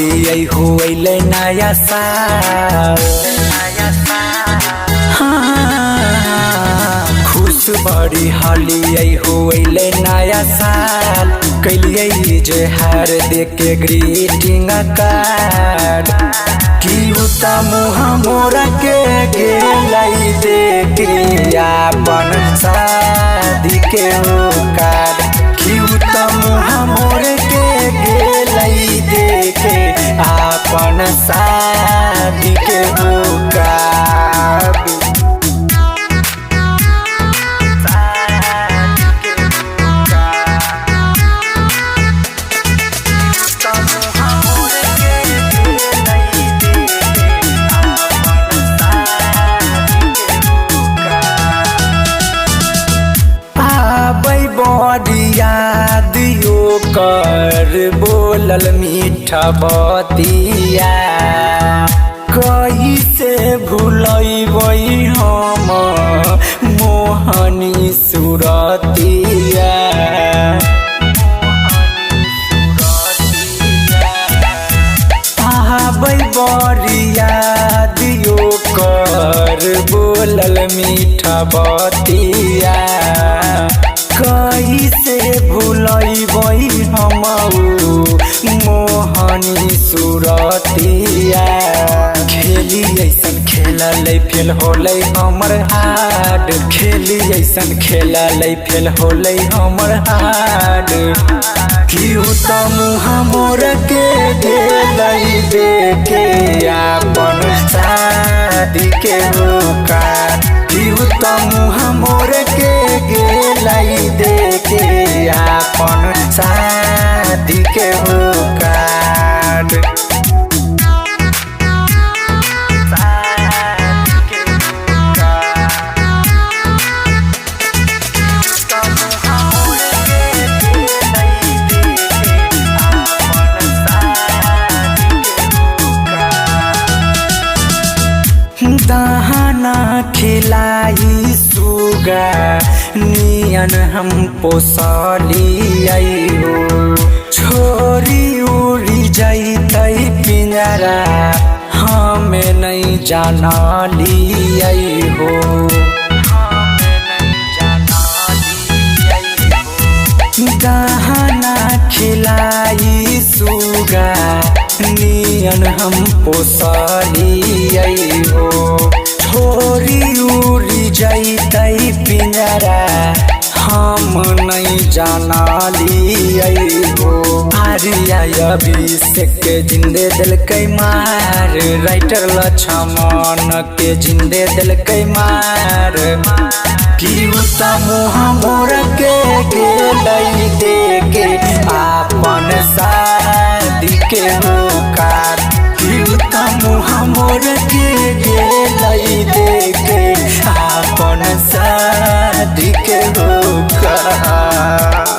हलियै होइले नया साल। खुश बड़ी हलियै होइले नया साल। कैलियै जे हार देके ग्रीटिंग कार्ड कि उता मुँह मोरा के गेलै देके अपन शादी के कार्ड कि उता मुँह मोर के गेलै देके अपन शादी के कार्ड। बड़िया दियो कर बोलल मीठा बतिया कैसे भूलैबै हम मोहनी सुरतिया। आबै बड़िया दियो कर बोलल मीठा बतिया कैसे भूलैबै हम मोहनी सुरतिया। खेली ऐसन खेललै फेल होलै हमर हाड खेली ऐसन खेललै फेल होलै हमर हाड कि त मुँह मोर के गेलै देके अपन शादी के कार्ड कि त मुँह मोर के गेलै देके अपन शादी के कार्ड। दाना खिलाई सुगा नियन हम पोसलियै हो छोरी उड़ी जैतै पिंजरा हमें नहीं जानलियै हो। दाना खिलाई सुगा नियन हम पोसलियै हो छोरी उड़ी जैतै पिंजरा हम नहीं जानलियै हो। आर्या अभिषेक के जिंदे दिलकै मार राइटर लक्ष्मण के जिंदे दिलकै मार कि त मुँह मोर के गेलै देके अपन शादी के कार्ड कि त मुँह मोर के गेलै देके अपन शादी के कार्ड।